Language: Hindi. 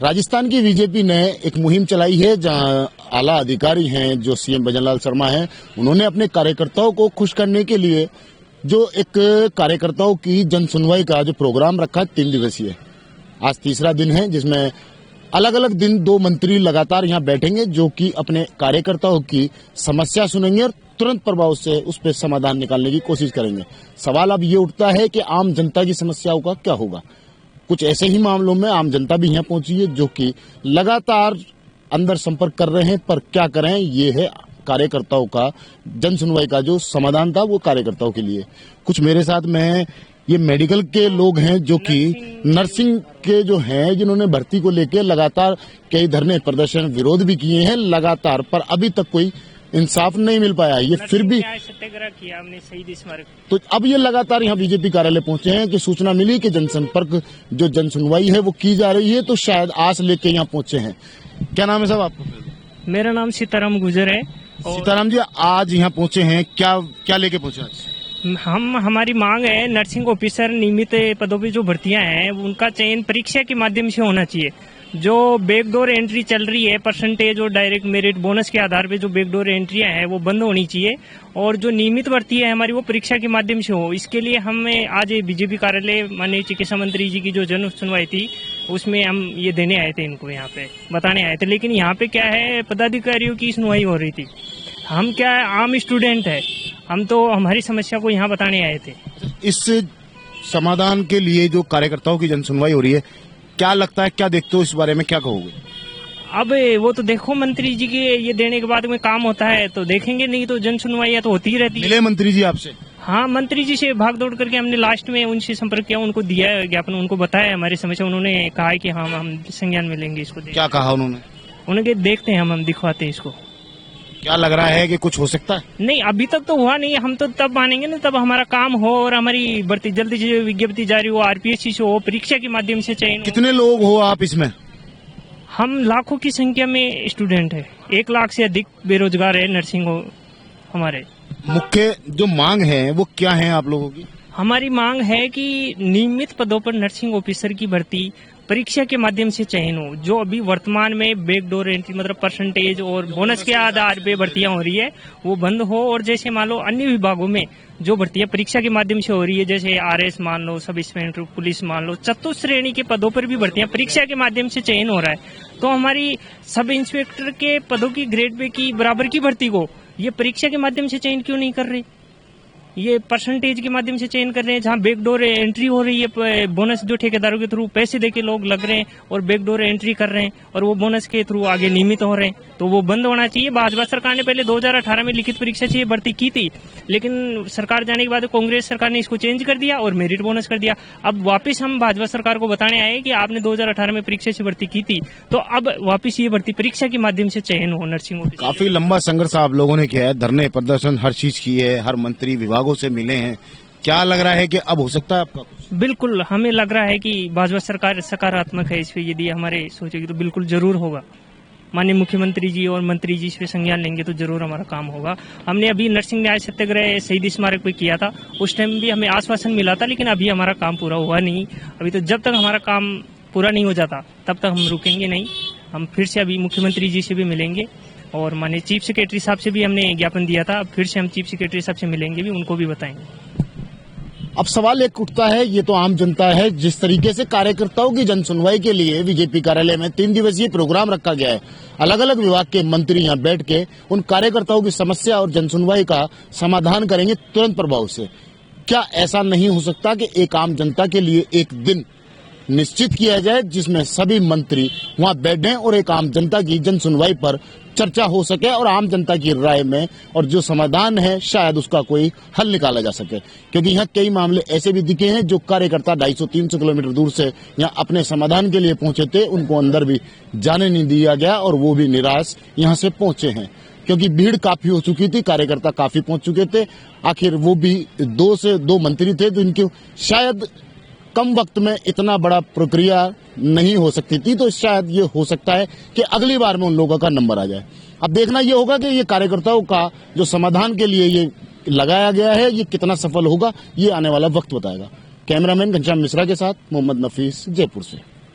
राजस्थान की बीजेपी ने एक मुहिम चलाई है जहां आला अधिकारी हैं जो सीएम भजनलाल शर्मा हैं, उन्होंने अपने कार्यकर्ताओं को खुश करने के लिए जो एक कार्यकर्ताओं की जन सुनवाई का जो प्रोग्राम रखा है 3 दिवसीय। आज तीसरा दिन है जिसमें अलग अलग दिन 2 मंत्री लगातार यहां बैठेंगे जो कि अपने कार्यकर्ताओं की समस्या सुनेंगे और तुरंत प्रभाव से उस पर समाधान निकालने की कोशिश करेंगे। सवाल अब ये उठता है कि आम जनता की समस्याओं का क्या होगा। कुछ ऐसे ही मामलों में आम जनता भी यहाँ पहुंची है जो कि लगातार अंदर संपर्क कर रहे हैं, पर क्या करें, ये है कार्यकर्ताओं का जन सुनवाई का जो समाधान था वो कार्यकर्ताओं के लिए। कुछ मेरे साथ में ये मेडिकल के लोग हैं जो कि नर्सिंग के जो हैं जिन्होंने भर्ती को लेकर लगातार कई धरने प्रदर्शन विरोध भी किए हैं लगातार, पर अभी तक कोई इंसाफ नहीं मिल पाया। ये फिर भी सत्याग्रह किया हमने शहीद स्मारक। तो अब ये लगातार यहाँ बीजेपी कार्यालय पहुंचे हैं कि सूचना मिली कि जनसंपर्क जो जन सुनवाई है वो की जा रही है, तो शायद आस लेके यहाँ पहुंचे हैं। क्या नाम है साहब आपका? मेरा नाम सीताराम गुजर है। सीताराम जी, आज यहाँ पहुंचे हैं, क्या लेके पहुंचे आज? हमारी मांग है नर्सिंग ऑफिसर नियमित पदों पे जो भर्तियां हैं उनका चयन परीक्षा के माध्यम से होना चाहिए। जो बैकडोर एंट्री चल रही है परसेंटेज और डायरेक्ट मेरिट बोनस के आधार पे जो बैकडोर एंट्रियां हैं वो बंद होनी चाहिए और जो नियमित भर्ती है हमारी वो परीक्षा के माध्यम से हो। इसके लिए हमें आज बीजेपी कार्यालय माननीय चिकित्सा मंत्री जी की जो जन सुनवाई थी उसमें हम ये देने आए थे, इनको यहाँ पे बताने आए थे। लेकिन यहाँ पे क्या है, पदाधिकारियों की सुनवाई हो रही थी। हम क्या है, आम स्टूडेंट है, हम तो हमारी समस्या को यहाँ बताने आए थे। इस समाधान के लिए जो कार्यकर्ताओं की जन सुनवाई हो रही है, क्या लगता है, क्या देखते हो इस बारे में, क्या कहोगे? अब वो तो देखो मंत्री जी के ये देने के बाद में काम होता है तो देखेंगे, नहीं तो जन सुनवाई तो होती ही रहती है। मिले मंत्री जी आपसे? हाँ, मंत्री जी से भाग दौड़ करके हमने लास्ट में उनसे संपर्क किया, उनको दिया ज्ञापन, उनको बताया हमारी समस्या। उन्होंने कहा कि हाँ हम संज्ञान में लेंगे इसको। क्या कहा उन्होंने? उन्होंने देखते हैं हम दिखवाते हैं इसको। क्या लग रहा है कि कुछ हो सकता है? नहीं, अभी तक तो हुआ नहीं। हम तो तब मानेंगे ना तब हमारा काम हो और हमारी भर्ती जल्दी से विज्ञप्ति जारी हो, आरपीएससी से हो, परीक्षा के माध्यम से चयन। कितने लोग हो आप इसमें? हम लाखों की संख्या में स्टूडेंट है, 1 लाख से अधिक बेरोजगार है नर्सिंग हो हमारे। मुख्य जो मांग है वो क्या है आप लोगों की? हमारी मांग है कि नियमित पदों पर नर्सिंग ऑफिसर की भर्ती परीक्षा के माध्यम से चयन हो। जो अभी वर्तमान में बैकडोर एंट्री मतलब परसेंटेज और बोनस के आधार पे भर्तियां हो रही है वो बंद हो, और जैसे मान लो अन्य विभागों में जो भर्तियां परीक्षा के माध्यम से हो रही है, जैसे आरएस मान लो, सब इंस्पेक्टर पुलिस मान लो, चतुश्रेणी के पदों पर भी भर्तियां परीक्षा के माध्यम से चयन हो रहा है। तो हमारी सब इंस्पेक्टर के पदों की ग्रेड पे की बराबर की भर्ती को ये परीक्षा के माध्यम से चयन क्यों नहीं कर रहे? ये परसेंटेज के माध्यम से चयन कर रहे हैं, जहाँ बैकडोर एंट्री हो रही है, बोनस जो ठेकेदारों के थ्रू पैसे देके लोग लग रहे हैं और बैकडोर एंट्री कर रहे हैं और वो बोनस के थ्रू आगे नियमित हो रहे हैं, तो वो बंद होना चाहिए। भाजपा सरकार ने पहले 2018 में लिखित परीक्षा से भर्ती की थी, लेकिन सरकार जाने के बाद कांग्रेस सरकार ने इसको चेंज कर दिया और मेरिट बोनस कर दिया। अब वापिस हम भाजपा सरकार को बताने आए कि आपने 2018 में परीक्षा से भर्ती की थी, तो अब वापिस ये भर्ती परीक्षा के माध्यम से चयन हो नर्सिंग ऑफिसर। काफी लंबा संघर्ष आप लोगों ने किया है, धरने प्रदर्शन हर चीज की है, हर मंत्री विभागों से मिले हैं। क्या लग रहा है कि अब हो सकता है आपका? बिल्कुल, हमें लग रहा है कि भाजपा सरकार सकारात्मक है इस पे। यदि हमारे सोचेगी तो बिल्कुल जरूर होगा। माननीय मुख्यमंत्री जी और मंत्री जी इस पे संज्ञान लेंगे तो जरूर हमारा काम होगा। हमने अभी नर्सिंग न्याय सत्याग्रह शहीद स्मारक पे किया था, उस टाइम भी हमें आश्वासन मिला था, लेकिन अभी हमारा काम पूरा हुआ नहीं। अभी तो जब तक हमारा काम पूरा नहीं हो जाता तब तक हम रुकेंगे नहीं। हम फिर से अभी मुख्यमंत्री जी से भी मिलेंगे और माननीय चीफ सेक्रेटरी साहब से भी हमने ज्ञापन दिया था, फिर से हम चीफ सेक्रेटरी साहब से मिलेंगे भी, उनको भी बताएंगे। अब सवाल एक उठता है, ये तो आम जनता है, जिस तरीके से कार्यकर्ताओं की जन सुनवाई के लिए बीजेपी कार्यालय में 3 दिवसीय प्रोग्राम रखा गया है। अलग अलग विभाग के मंत्री यहाँ बैठ के उन कार्यकर्ताओं की समस्या और जन सुनवाई का समाधान करेंगे तुरंत प्रभाव से। क्या ऐसा नहीं हो सकता कि एक आम जनता के लिए एक दिन निश्चित किया जाए जिसमें सभी मंत्री वहां बैठें और एक आम जनता की जन सुनवाई पर चर्चा हो सके और आम जनता की राय में और जो समाधान है शायद उसका कोई हल निकाला जा सके? क्योंकि यहाँ कई मामले ऐसे भी दिखे हैं जो कार्यकर्ता 250-300 किलोमीटर दूर से यहाँ अपने समाधान के लिए पहुंचे थे, उनको अंदर भी जाने नहीं दिया गया और वो भी निराश यहाँ से पहुंचे हैं क्योंकि भीड़ काफी हो चुकी थी, कार्यकर्ता काफी पहुंच चुके थे। आखिर वो भी 2 मंत्री थे तो इनके शायद कम वक्त में इतना बड़ा प्रक्रिया नहीं हो सकती थी, तो शायद ये हो सकता है कि अगली बार में उन लोगों का नंबर आ जाए। अब देखना ये होगा कि ये कार्यकर्ताओं का जो समाधान के लिए ये लगाया गया है ये कितना सफल होगा, ये आने वाला वक्त बताएगा। कैमरामैन घनश्याम मिश्रा के साथ मोहम्मद नफीस, जयपुर से।